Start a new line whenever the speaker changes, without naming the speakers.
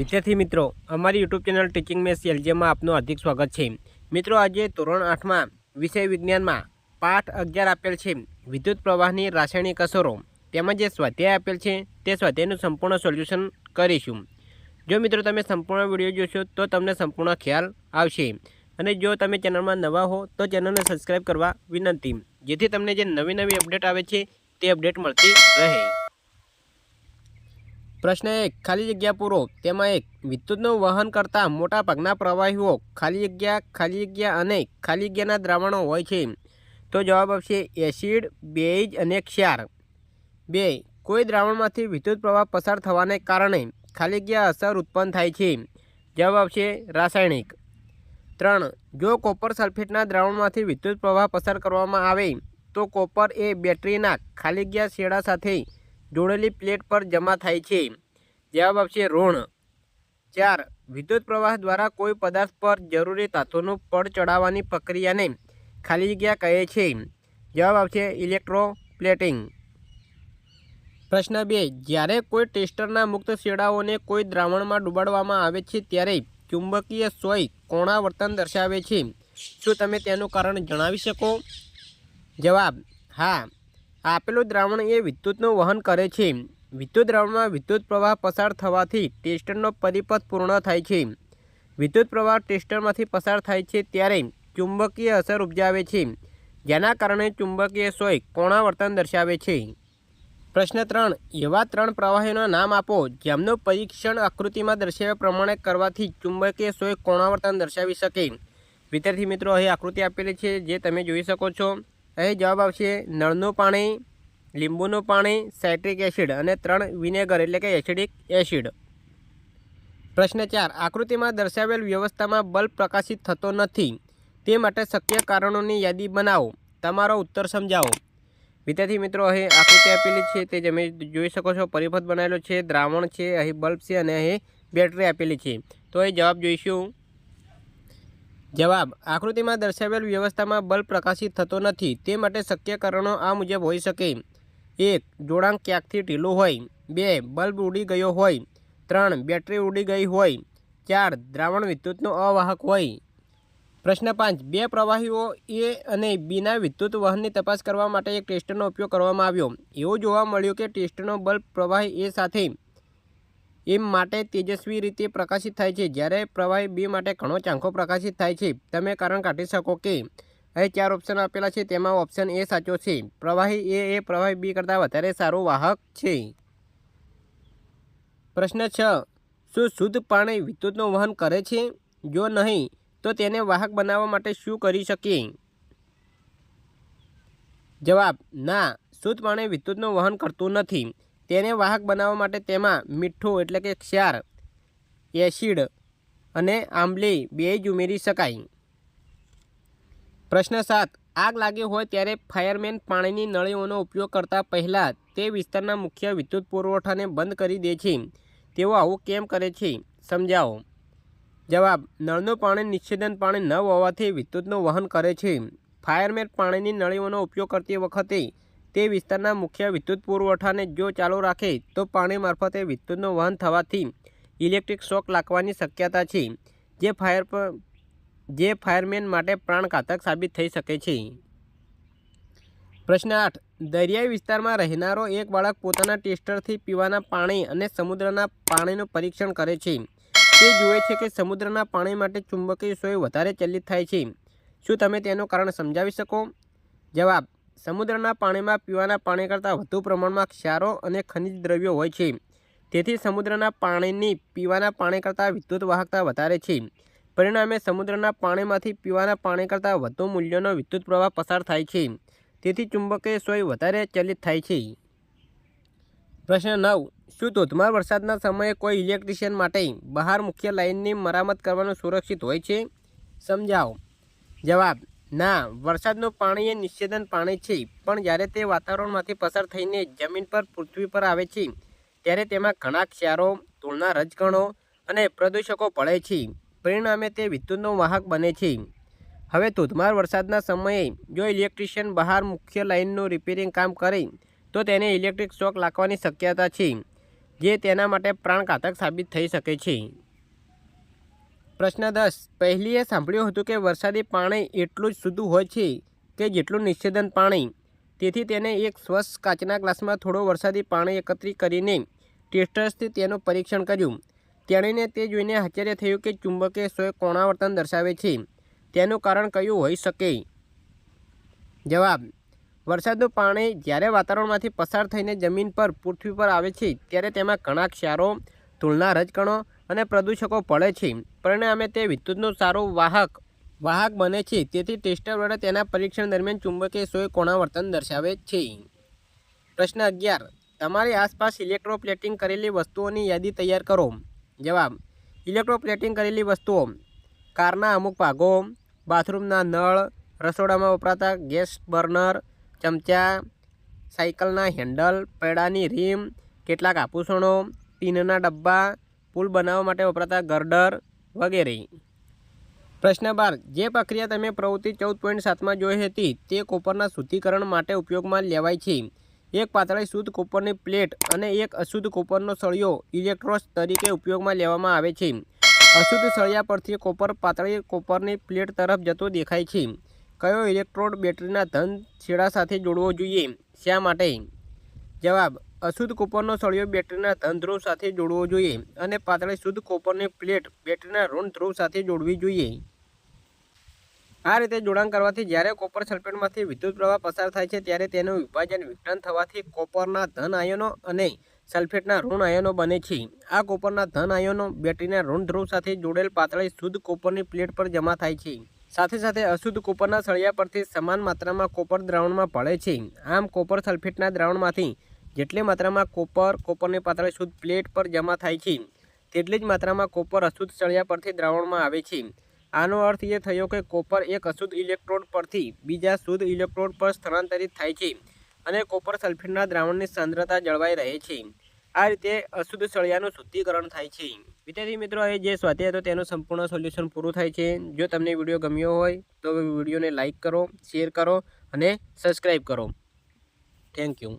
विद्यार्थी मित्रों अमरी YouTube channel teaching में एलजे में आपનું हार्दिक स्वागत है। मित्रों आज ધોરણ 8 में विषय विज्ञान में पाठ 11 आपेल है विद्युत प्रवाहनी रासायणिक असरों तेमज जे स्वाध्याय आपेल है ते स्वाध्यायનું संपूर्ण सोल्यूशन करीशुं। जो मित्रों तमे संपूर्ण विडियो जोशो तो तमने संपूर्ण ख्याल आवशे અને જો તમે ચેનલમાં નવા હો તો ચેનલને સબસ્ક્રાઇબ કરવા વિનંતી, જેથી તમને જે નવી નવી અપડેટ આવે છે તે અપડેટ મળતી રહે। प्रश्न 1 खाली जग्या पूरो तेमा एक विद्युतનું વહન કરતા મોટા ભાગના પ્રવાહીઓ ખાલી જગ્યા અને ખાલી જગ્યાના દ્રાવણો હોય છે। તો જવાબ આવશે એસિડ, બેઝ અને ક્ષાર। 2 કોઈ દ્રાવણમાંથી વિદ્યુત પ્રવાહ પસાર થવાને કારણે ખાલી જગ્યા અસર ઉત્પન્ન થાય છે। જવાબ આવશે રાસાયણિક। 3 જો કોપર સલ્ફેટના દ્રાવણમાંથી વિદ્યુત પ્રવાહ પસાર કરવામાં આવે તો કોપર એ બેટરીના ખાલી જગ્યા છેડા સાથે જોડેલી પ્લેટ पर जमा थाय छे। जवाब आपसे ऋण। 4 विद्युत प्रवाह द्वारा कोई पदार्थ पर जरूरी धातुનું પડ ચડાવવાની પ્રક્રિયાને ખાલી જગ્યા કહે છે। जवाब आपसे ઇલેક્ટ્રોપ્લેટિંગ। प्रश्न 2 જ્યારે કોઈ ટેસ્ટરના મુક્ત છેડાઓને કોઈ દ્રાવણમાં ડુબાડવામાં આવે છે ત્યારે ચુંબકીય સોય કોણાવર્તન દર્શાવે છે। શું તમે તેનું કારણ જણાવી શકો? જવાબ હા, આપેલું દ્રાવણ એ વિદ્યુતનું વહન કરે છે। વિદ્યુત દ્રાવણમાં વિદ્યુત પ્રવાહ પસાર થવાથી ટેસ્ટરનો પરિપથ પૂર્ણ થાય છે। વિદ્યુત પ્રવાહ ટેસ્ટરમાંથી પસાર થાય છે ત્યારે ચુંબકીય અસર ઉપજાવે છે, જેના કારણે ચુંબકીય સોય કોણાવર્તન દર્શાવે છે। પ્રશ્ન 3 એવા 3 પ્રવાહીઓના નામ આપો જેમનું પરીક્ષણ આકૃતિમાં દર્શાવ્યા પ્રમાણે કરવાથી ચુંબકીય સોય કોણાવર્તન દર્શાવી શકે। વિદ્યાર્થી મિત્રો અહીં આકૃતિ આપેલી છે જે તમે જોઈ શકો છો। અહીં જવાબ આવશે નળનું પાણી, લીંબુનું પાણી, સાઇટ્રિક એસિડ અને 3 વિનેગર એટલે કે એસિડિક એસિડ। પ્રશ્ન 4 આકૃતિમાં દર્શાવેલ વ્યવસ્થામાં બલ્બ પ્રકાશિત થતો નથી તે માટે શક્ય કારણોની યાદી બનાવો, તમારો ઉત્તર સમજાવો। વિદ્યાર્થી મિત્રો અહીં આકૃતિ આપેલી છે તે તમે જોઈ શકો છો। પરિપથ બનાવેલો છે, દ્રાવણ છે, અહીં બલ્બ છે અને અહીં બેટરી આપેલી છે। તો અહીં જવાબ જોઈશું। જવાબ આકૃતિમાં દર્શાવેલ વ્યવસ્થામાં બલ્બ પ્રકાશિત થતો નથી તે માટે શક્ય કારણો આ મુજબ હોઈ શકે। 1 જોડાણ ક્યાંકથી ઢીલું હોય, 2 બલ્બ ઉડી ગયો હોય, 3 બેટરી ઉડી ગઈ હોય, 4 દ્રાવણ વિદ્યુતનો અવાહક હોય। પ્રશ્ન 5 બે પ્રવાહીઓ એ અને બીના વિદ્યુત વહનની તપાસ કરવા માટે એક ટેસ્ટરનો ઉપયોગ કરવામાં આવ્યો। એવું જોવા મળ્યું કે ટેસ્ટરનો બલ્બ પ્રવાહી એ સાથે એ માટે તેજસ્વી રીતે પ્રકાશિત થાય છે, જ્યારે પ્રવાહી બી માટે ઘણો ઝાંખો પ્રકાશિત થાય છે। તમે કારણ કાઢી શકો કે અહીં 4 ઓપ્શન આપેલા છે તેમાં ઓપ્શન એ સાચો છે। પ્રવાહી એ પ્રવાહી બી કરતાં વધારે સારું વાહક છે। પ્રશ્ન 6 શું શુદ્ધ પાણી વિદ્યુતનું વહન કરે છે? જો નહીં તો તેને વાહક બનાવવા માટે શું કરી શકીએ? જવાબ ના, શુદ્ધ પાણી વિદ્યુતનું વહન કરતું નથી। તેને વાહક બનાવવા માટે તેમાં મીઠું એટલે કે ક્ષાર, એસિડ અને આંબલી બેઝ ઉમેરી શકાય। પ્રશ્ન 7 આગ લાગી હોય ત્યારે ફાયરમેન પાણીની નળીઓનો ઉપયોગ કરતા પહેલાં તે વિસ્તારના મુખ્ય વિદ્યુત પુરવઠાને બંધ કરી દે છે। તેઓ આવું કેમ કરે છે? સમજાવો। જવાબ નળનું પાણી નિષેધન પાણી ન હોવાથી વિદ્યુતનું વહન કરે છે। ફાયરમેન પાણીની નળીઓનો ઉપયોગ કરતી વખતે તે વિસ્તારના મુખ્ય વિદ્યુત પુરવઠાને જો ચાલુ રાખે તો પાણી મારફતે વિદ્યુતનું વહન થવાથી ઇલેક્ટ્રિક શોક લાગવાની શક્યતા છે, જે ફાયરમેન માટે પ્રાણઘાતક સાબિત થઈ શકે છે। પ્રશ્ન 8 દરિયાઈ વિસ્તારમાં રહેનારો એક બાળક પોતાના ટેસ્ટરથી પીવાના પાણી અને સમુદ્રના પાણીનું પરીક્ષણ કરે છે। તે જુએ છે કે સમુદ્રના પાણી માટે ચુંબકીય સોય વધારે ચલિત થાય છે। શું તમે તેનું કારણ સમજાવી શકો? જવાબ સમુદ્રના પાણીમાં પીવાના પાણી કરતાં વધુ પ્રમાણમાં ક્ષારો અને ખનિજ દ્રવ્યો હોય છે, તેથી સમુદ્રના પાણીની પીવાના પાણી કરતાં વિદ્યુત વાહકતા વધારે છે। પરિણામે સમુદ્રના પાણીમાંથી પીવાના પાણી કરતાં વધુ મૂલ્યનો વિદ્યુત પ્રવાહ પસાર થાય છે, તેથી ચુંબકીય સોય વધારે ચલિત થાય છે। પ્રશ્ન 9 શું ધોધમાર વરસાદના સમયે કોઈ ઇલેક્ટ્રિશિયન માટે બહાર મુખ્ય લાઇનની મરામત કરવાનું સુરક્ષિત હોય છે? સમજાવો। જવાબ ના, વરસાદનું પાણી એ નિષેધન પાણી છે, પણ જ્યારે તે વાતાવરણમાંથી પસાર થઈને જમીન પર પૃથ્વી પર આવે છે ત્યારે તેમાં ઘણા ક્ષારો, ધૂળના રજકણો અને પ્રદૂષકો ભળે છે। પરિણામે તે વિદ્યુતનો વાહક બને છે। હવે ધોધમાર વરસાદના સમયે જો ઇલેક્ટ્રિશિયન બહાર મુખ્ય લાઇનનું રિપેરિંગ કામ કરે તો તેને ઇલેક્ટ્રિક શોક લાગવાની શક્યતા છે। જે તેના માટે પ્રાણઘાતક સાબિત થઈ શકે છે। પ્રશ્ન 10 પહેલીએ સાંભળ્યું હતું કે વરસાદી પાણી એટલું જ શુદ્ધ હોય છે કે જેટલું નિષેધન પાણી। તેથી તેને એક સ્વચ્છ કાચના ગ્લાસમાં થોડો વરસાદી પાણી એકત્રિત કરીને ટેસ્ટર્સથી તેનું પરીક્ષણ કર્યું। તેણીને તે જોઈને આશ્ચર્ય થયું કે ચુંબકીય સોય કોણાવર્તન દર્શાવે છે। તેનું કારણ કયું હોઈ શકે? જવાબ: વરસાદનું પાણી જ્યારે વાતાવરણમાંથી પસાર થઈને જમીન પર પૃથ્વી પર આવે છે ત્યારે તેમાં ઘણા ક્ષારો, ધૂળના રજકણો અને પ્રદૂષકો ભળે છે। પરિણામે તે વિદ્યુતનું સારું વાહક બને છે। તેથી ટેસ્ટર વડે તેના પરીક્ષણ દરમિયાન ચુંબકીય સોય કોણાવર્તન દર્શાવે છે। પ્રશ્ન 11 તમારી આસપાસ ઇલેક્ટ્રોપ્લેટિંગ કરેલી વસ્તુઓની યાદી તૈયાર કરો। જવાબ: ઇલેક્ટ્રોપ્લેટિંગ કરેલી વસ્તુઓ: કારના અમુક ભાગો, બાથરૂમના નળ, રસોડામાં વપરાતા ગેસ બર્નર, ચમચા, સાયકલના હેન્ડલ, પૈડાની રીમ, કેટલાક આભૂષણો, ટીનના ડબ્બા, પુલ બનાવવા માટે વપરાતા ગર્ડર વગેરે। પ્રશ્ન 12 જે પ્રક્રિયા તમે પ્રવૃત્તિ 14.7માં જોઈ હતી તે કોપરના શુદ્ધિકરણ માટે ઉપયોગમાં લેવાય છે। એક પાતળી શુદ્ધ કોપરની પ્લેટ અને એક અશુદ્ધ કોપરનો સળિયો ઇલેક્ટ્રોડ્સ તરીકે ઉપયોગમાં લેવામાં આવે છે। અશુદ્ધ સળિયા પરથી કોપર પાતળી કોપરની પ્લેટ તરફ જતો દેખાય છે। કયો ઇલેક્ટ્રોડ બેટરીના ધન છેડા સાથે જોડવો જોઈએ? શા માટે? જવાબ: અશુદ્ધ કોપરનો સળિયો બેટરીના ધન ધ્રુવ સાથે જોડવો જોઈએ અને પાતળી શુદ્ધ કોપરની પ્લેટ બેટરીના ઋણ ધ્રુવ સાથે જોડવી જોઈએ। આ રીતે જોડાણ કરવાથી જ્યારે કોપર સલ્ફેટમાંથી વિદ્યુત પ્રવાહ પસાર થાય છે ત્યારે તેનું વિઘટન થવાથી કોપરના ધન આયનો અને સલ્ફેટના ઋણ આયનો બને છે। આ કોપરના ધન આયનો બેટરીના ઋણ ધ્રુવ સાથે જોડેલ પાતળી શુદ્ધ કોપરની પ્લેટ પર જમા થાય છે। સાથે સાથે અશુદ્ધ કોપરના સળિયા પરથી સમાન માત્રામાં કોપર દ્રાવણમાં ભળે છે। આમ કોપર સલ્ફેટના દ્રાવણમાંથી જેટલી માત્રામાં કોપરની પાતળી શુદ્ધ પ્લેટ પર જમા થાય છે તેટલી જ માત્રામાં કોપર અશુદ્ધ સળિયા પરથી દ્રાવણમાં આવે છે। આનો અર્થ એ થયો કે કોપર એક અશુદ્ધ ઇલેક્ટ્રોડ પરથી બીજા શુદ્ધ ઇલેક્ટ્રોડ પર સ્થળાંતરિત થાય છે અને કોપર સલ્ફેટના દ્રાવણની સાંદ્રતા જળવાઈ રહે છે। આ રીતે અશુદ્ધ સળિયાનું શુદ્ધિકરણ થાય છે। વિદ્યાર્થી મિત્રો, હવે જે સ્વાધ્યાય હતો તેનું સંપૂર્ણ સોલ્યુશન પૂરું થાય છે। જો તમને વિડીયો ગમ્યો હોય તો વિડીયોને લાઇક કરો, શેર કરો અને સબસ્ક્રાઈબ કરો। Thank you.